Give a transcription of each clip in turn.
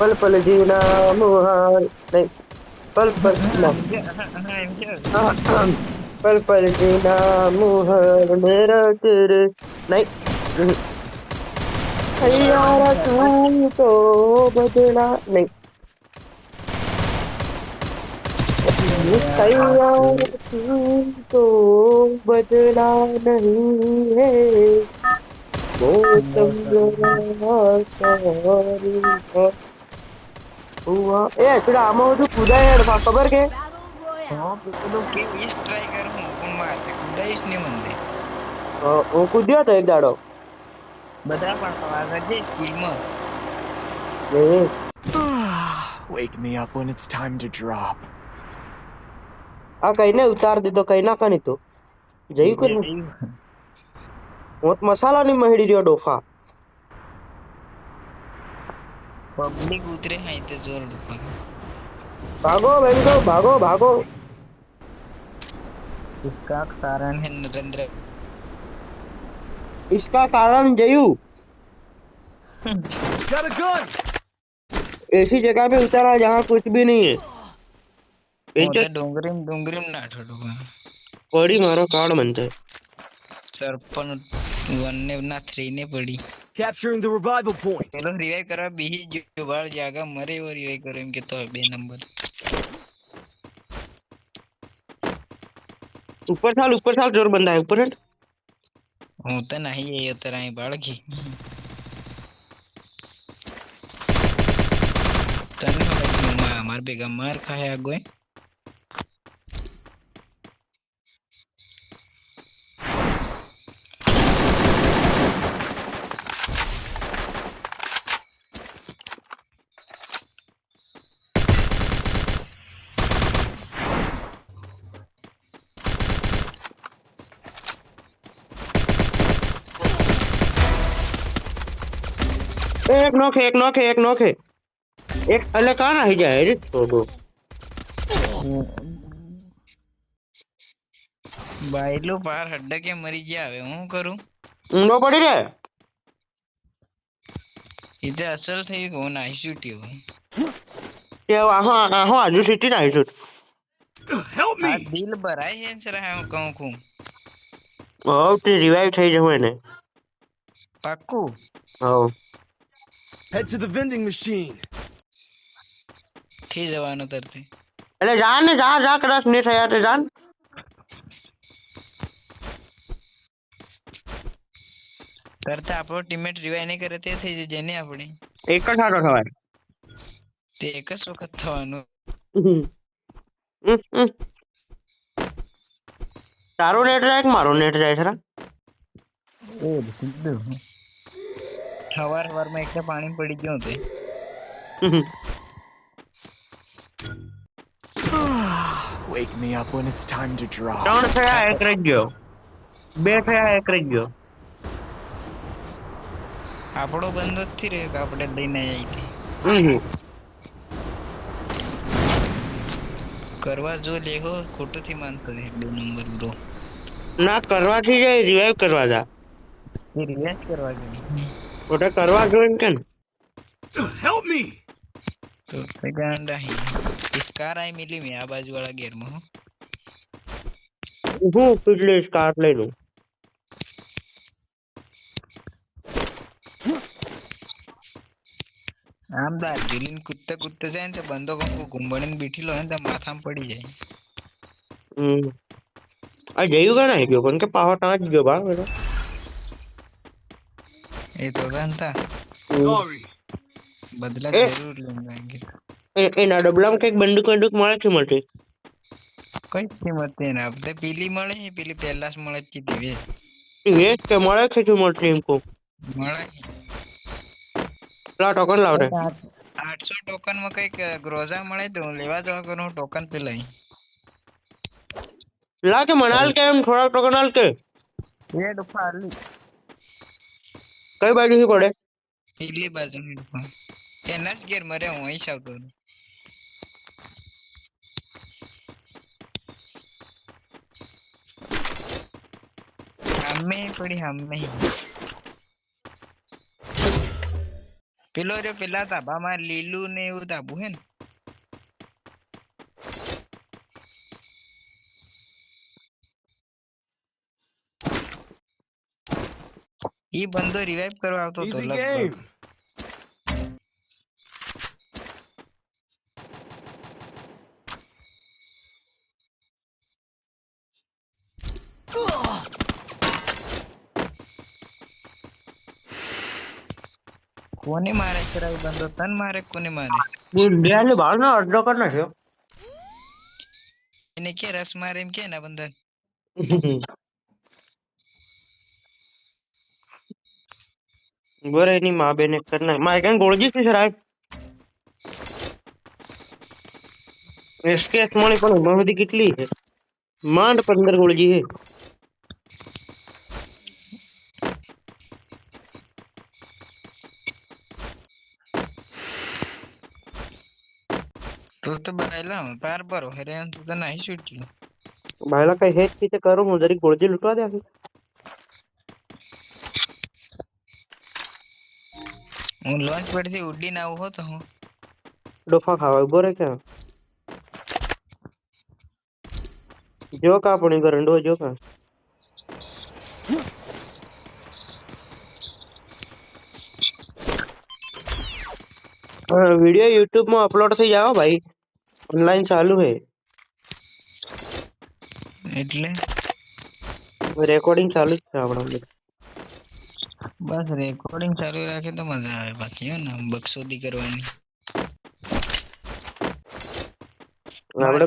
पल पल जीना मुहाल नहीं पल पल ना पल पल जीना मुहाल मेरा तेरे नहीं यार तू तो बदला नहीं यार तू तो बदला नहीं है मौसम जरा सारी हुआ ए तुला आमा બધું કુદાય હેડ ખબર કે પેલું કે વીસ ટ્રાય કરું પણ મારતે કુદાઈશ ને મંદે હું કૂદ્યો તો એક દાડો બધા પણ આગળ જે સ્કિલમાં Wake me up when it's time to drop. આ કઈને ઉતાર દીધો કઈ ના કની તો જઈ કોને મોત મસાલાની મહેડી રહ્યો ડોફા પબ્લિક ઉતરે હાઈ તે જોર ડુપા ભાગો બેંગો ભાગો ભાગો इसका कारण है नरेंद्र इसका कारण जयू Got a gun! ऐसी जगह पे उतारा जहाँ कुछ भी नहीं है मोठे डोंगरीम नाठो डुपा पड़ी मारो कार्ड बनता है सरपन 1 ने ना 3 ने पड़ी Capturing the revival point. चलो रिवाइव करा बीही जो बार जागा मरे और रिवाइव करे इनके तो 2 नंबर ऊपर साल जोर बंदा है ऊपर होता नहीं ये तरह ही बाढ़ की तने मार बेगा मार खाया गोए एक नॉक है एक अलग कहाँ नहीं जाए रे छोड़ो बाइलो पार हड्डा के मरी जावे हूं करूं ઊંડો પડી રે इथे असल થઈ કોણ આઈ શૂટ્યો તે આહો આજુ સિટી ના આઈશું Help આ me! દિલ ભરાય છે સર હું કહું છું હવ તે રિવાઇવ થઈ જવું એને પાક્કું હવ Head to the vending machine. થઈ જવાનો તરતે એટલે જાન ને જા કદાચ ને થયા તે જાન કરતા આપણો ટીમમેટ રિવાઇવ નહીં કરે તે થઈ જશે ને આપણે એક જ હારો થવાય તે એક જ વખત થવાનું તારો નેટ જાય કે મારો નેટ જાય ખરા એ સીધું સવારમાં એક પાણી પડી ગયું તે Wake me up when it's time to drop. ત્રણ થયા એક રહી ગયો બે થયા એક રહી ગયો આપણો બંધો જ થી રહ્યો કે આપણે લઈને આવી કરવા જો લેહો ખોટું થી માનતો હે 2 નંબર બ્રો ના કરવાથી જાય રિવાઇવ કરવા જા એ રિવાઇવ કરવા ગયો ઓટા કરવા જોઈએ કે Help me! તો તે ગાંડા હી સ્કાર આઈ મિલી મે આ બાજુ વાળા ગેર માં હું પીડલે સ્કાર લઈ લઉં આમ દાર્જિલિંગ કૂદતે જાય ને તે બંદો કંકુ ઘુંબણીને બેઠી લો ને તે માથામાં પડી જાય આ જયું કે ના ગયો પણ કે પાવા તાં જ ગયો બા બેટા એ તો જાણતા Sorry. બદલા જરૂર લેંગે એના ડબલામાં કઈક બંદૂક મળે છે મળતી કઈ કિંમત ને આપણે પીલી મળે છે પીલી પહેલા જ મળે જ દીવે એ કે મળે છે જો મળતી એમ કો મળે લા ટોકન લાવ રે 800 ટોકન માં કઈક ગ્રોઝા મળે તો લેવા જવા કરું ટોકન પેલા લા કે મનાલ કે એમ થોડા ટોકન આલ કે એ ડફા આલી કઈ બાજુથી પડે પીલી બાજુ ડફા એના જ ગેર મરે હું અહીં આવતો હમે પડી હમે પેલો જો પેલા ધાબામાં લીલું ને એવું ધાબું હે ને ઈ બંદો રિવાઇવ કરવા આવતો તો Easy લગભગ game. કોને મારે છે ઈ બંદો તન મારે કોને મારે ઇન્ડિયા બહાર ના અડધો કર નાખ્યો. એને કે રસ મારે એમ કે ના બંદન બરે એની માં બેને કરના માં કેમ ગોળજી છે રાય એસકેએસ મળી પણ બહુદી કેટલી છે માંડ 15 ગોળજી છે. તું તો બાયલા તાર બરો હેરે તું તો નહીં શૂટ કર્યું ભાઈલા કઈ હેત થી કરું હું જરી ગોળજી લૂટવા દે આખી હું લોન્ચ પરથી ઉડીને આવું હોતો હું ડોફા ખાવા ઉભો રે ક્યાં જો કા પણ કરંડો જો કા वीडियो यूट्यूब में अपलोड થઈ જાવ ભાઈ ઓનલાઈન ચાલુ હે એટલે રેકોર્ડિંગ ચાલુ જ છે આપણા બસ રેકોર્ડિંગ ચાલુ રાખે તો મજા આવે બાકી હે ને બકસોદી કરવાની આપણે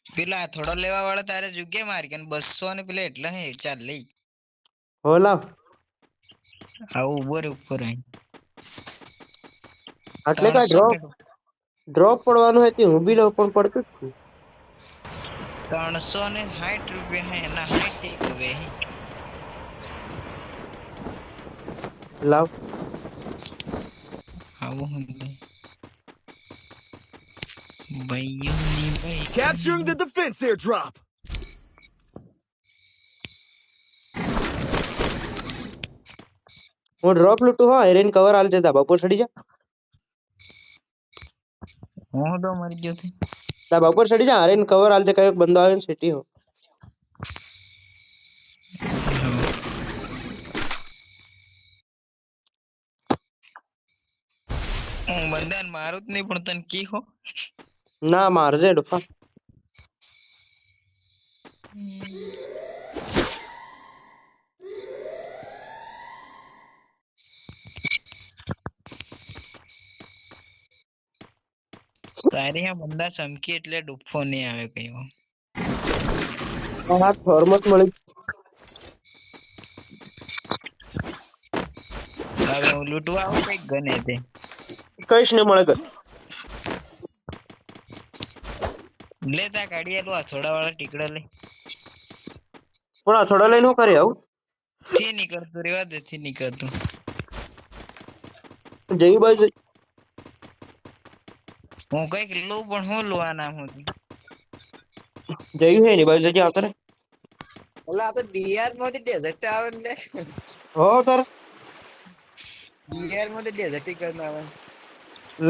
પેલા થોડો લેવા વાળા તારે જગ્યા મારી કે 200 ને પેલા એટલા હે ચાલ લઈ હોલા આવું ઉપર હે આટલે કા ડ્રોપ પડવાનું હતી હું બી લો પણ પડતું જ 360 રૂપિયા હે ના 60 હવે લાવ આવું હું ભાઈઓની ભાઈ Capturing the defense airdrop. હું ડ્રોપ લૂટું હા એરેન કવર આલ દેતા બાપુ ચડી જા હું તો મરી ગયો થી તા બાપુ ચડી જા એરેન કવર આલ દે કયો બંદો આવે ને સિટી હો હું બંદાન મારું જ નહીં પણ તને કી હો ના મારજે ડોફા તારી આ બંદા ચમકી એટલે ડુફો નહીં આવે કયો આ થર્મસ મળી હવે હું લૂંટવા આવું કઈક ગને તે કઈશ ને મળે કર લેતા કાઢી આલું આ થોડા વાળા ટીકડા લઈ પણ આ થોડા લઈને હું કરી આવું થી નીકળતું રેવા દે થી નીકળતું જઈ બાજુ હું કઈક લઉં પણ હું લો આ નામ હતી જઈ હે ની બાજુ જઈ આવતો રે ઓલા આ તો ડીઆર માંથી ડેઝર્ટ આવે ને હો તાર ડીઆર માંથી ડેઝર્ટ કરના આવે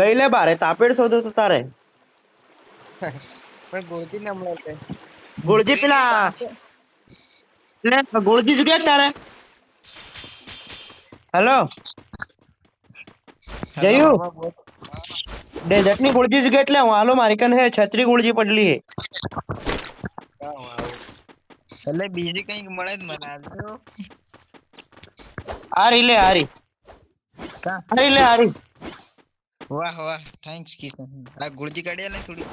લઈ લે બારે તાપેડ શોધો તો તારે પણ ગોળજી નામ મળે ગોળજી પેલા લે ગોળજી જગ્યા તારે હેલો જયું ડેઝર્ટ ની ગોળજી જગ્યા એટલે હું હાલો મારી કન હે છત્રી ગોળજી પડલી હે એટલે બીજી કઈક મળે જ મને આલજો આરી લે આરી આરી લે આરી વાહ વાહ થેન્ક્સ કિશન આ ગુળજી કાઢ્યા ને થોડી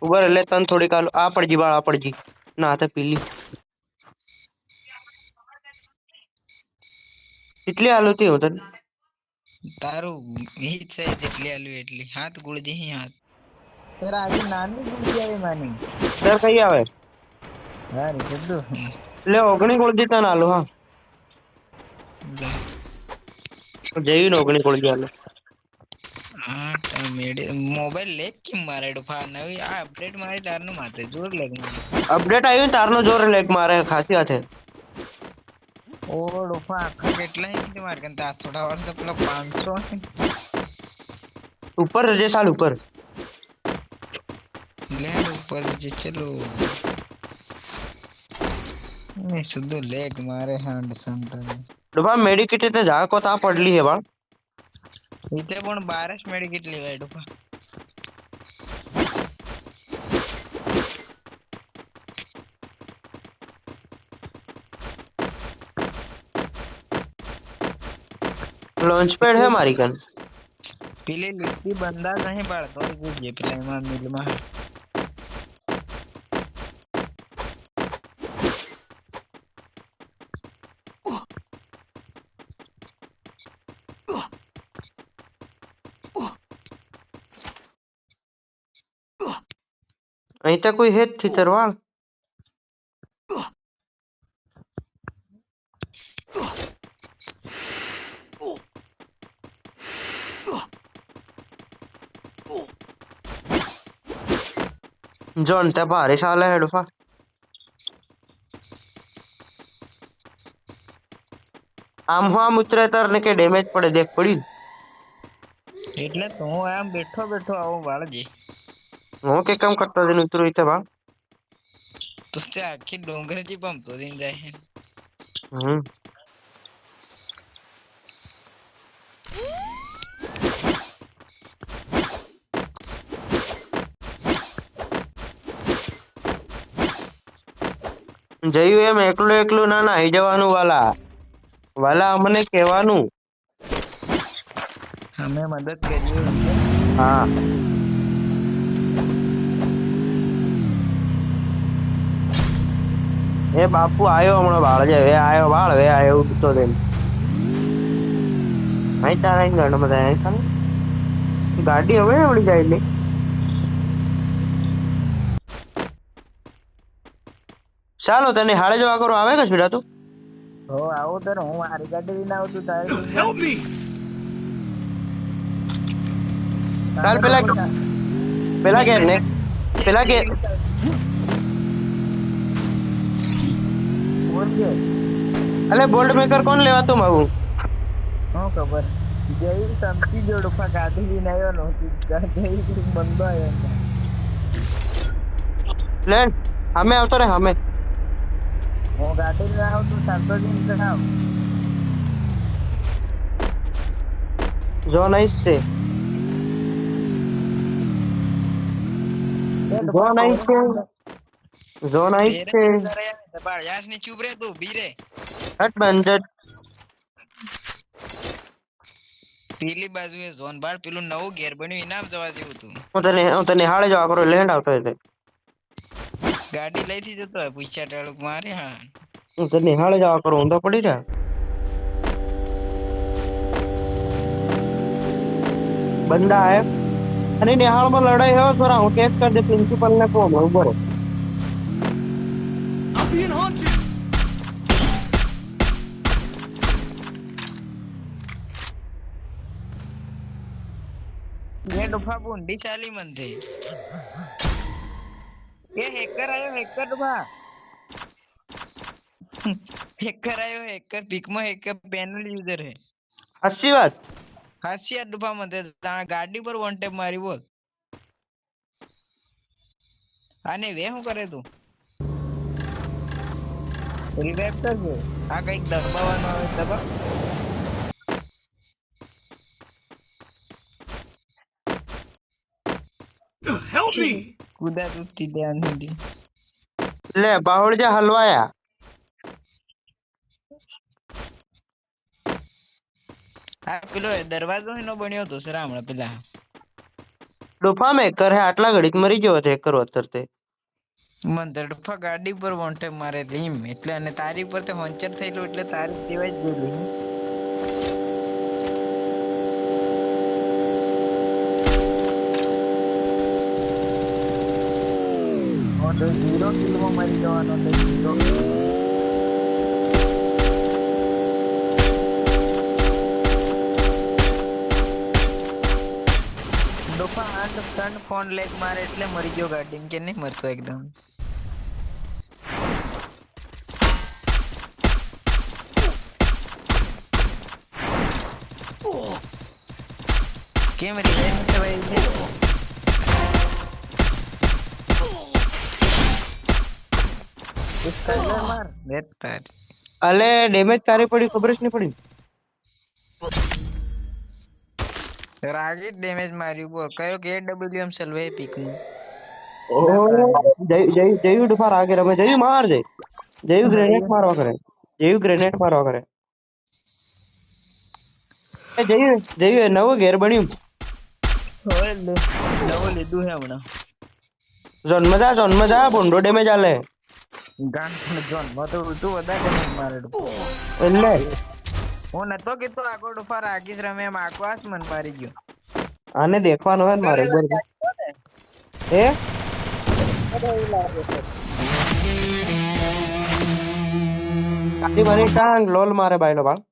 ઉભર લે તન થોડી કાલ આ પડજી બાળ આ પડજી ના તો પીલી કેટલી આલુતી હો તને તારું ઈ છે જેટલી આલુ એટલી હાથ ગુળજી હી હાથ તેરા આજે નાની ગુળજી આવે માની સર કઈ આવે હા રે જદ્દો લે ઓગણી ગોળજી તને આલુ હા જઈ ને ઓગણી ગોળજી આલુ મોબાઈલ લેક કેમ મારે ડોફા નવી આ અપડેટ મારી તારનું માથે જોર લેગ મારે અપડેટ આવ્યું તારનો જોર લેગ મારે ખાસી હાથે ઓ ડોફા આખા કેટલા હે કે માર કન તા થોડા વાર તો પેલા 500 હે ऊपर जे साल ऊपर ले ऊपर जे चलो मैं शुद्ध लेग मारे हैंड सेंटर डोबा मेडिकेट ते जा को ता पडली है बा इथे पण 12 मेडिकेट लेवाय डोफा लॉन्च पैड है मारी कन પેલે લીટી બંદા નહીં પાડતો જે પેલા એમાં મિલમાં અહીં તો કોઈ હે જ થી તરવાળ जॉन ते भारी साल है डोफा આમ હું આમ ઉતરે તાર ને કે ડેમેજ પડે દેખ પડી એટલે તો હું આમ બેઠો બેઠો આવું વાળજે હું કે કામ કરતા દિન ઉતરો ઇતે બા તો તે આખી ડોંગરજી પંપતો દિન જાય હે હમ જયું એમ એકલું એકલું ના નાહી જવાનું વાલા વાલા અમને કહેવાનું અમે મદદ કરીએ હા એ બાપુ આયો હમણાં બાળ જાય વે આયો ઉઠતો તેમ અહીં તારા અહીં ગણ બધા અહીં ખાને ગાડી હવે આવડી જાય લે ચાલો તને હાડે જવા કરો આવે કે છોડા તું હો આવો તો હું મારી ગાડી લઈને આવું તું તારી Help me! ચાલ પેલા કે ને પેલા કે બોલ કે અલે બોલ્ડ મેકર કોણ લેવા તું માગું હું ખબર જઈ સમજી જો ડોફા ગાડી લઈને આવ્યો નહોતી ગાડી બંધો આવ્યો લેન હમે આવતો રે હમે હું ગાડી લઈને આવું તું શાંતો દિન આવ જો નાઈસ છે જો નાઈસ છે જો નાઈસ છે યાસ ને ચૂપ રે તું બીરે હટ બંજટ પેલી બાજુએ ઝોન બાર પેલું નવું ઘેર બન્યું ઇનામ જવા જેવું તું હું તને હાડે જવા કરો લેન્ડ આવતો એટલે ગાડી લઈથી જતો હોય પૂછ્યા ટાળુક મારે હા હું તને હાડે જવા કરો હું તો પડી રહ્યા બંદા હે અને નિહાળમાં લડાઈ હોય થોડા હું ટેસ્ટ કરી દે પ્રિન્સિપલ ને કહો હું ઉભો રહે I'm being haunted! ये डुफा बुंडी चाली मनते ये हैकर डुफा हैकर पिक में हैकर पैनल यूजर है अच्छी बात हास्य डुफा मनते गाड़ी पर वन टेप मारी बोल आने वे हूं करे तू रिवाइव कर दे आ कई दबावવાનો આવે દબા Help me! કુદા તું ધ્યાન દી ले बाहुड़जा हलवाया આ પેલો દરવાજો એનો બન્યો તો સર હમણાં પેલા ડોફા મેકર હે આટલા ઘડીક મરી ગયો હતો હેકર અત્યારે મંદર ડુફા ગાડી પર વન ટેપ મારે લીમ એટલે અને તારી પર તે હોંચર થયેલું એટલે તારી દેવાય જ ગયેલું તો 0 કિલોમાં મરી જવાનો તો 0 ડોફા હાથ ફ્રન્ટ ફોન લેગ મારે એટલે મરી ગયો ગાડી કે નહીં મરતો એકદમ કેમ રિવાઇવ છે ભાઈ? એક કલર માર બેતાર. અલે ડેમેજ કારે પડી ખબર જ નહીં પડી. રાજી ડેમેજ માર્યું બોલ. કયો કે ડબલ્યુએમ સલવે પીક નું. જયુ ડુફાર આગે રમે. જયુ માર જય. જયુ ગ્રેનેડ મારવા કરે. જયુ ગ્રેનેડ મારવા કરે. જયુ નવો ઘેર બન્યું. હવે નવો લીધું હે હમણાં. ઝોન માં જા બોન્ડો ડેમેજ આલે. ગાન જોન માં તો તું વધારે ડેમેજ મારે. એટલે હું નતો કીધો આગળ ડુફાર આગીસ રમે એમ આકવાસ મન મારી ગયો. આને દેખવાનો હે ને મારે બોલ. હે કાલી મારી ટાંગ લોલ મારે બાયલો બાળ.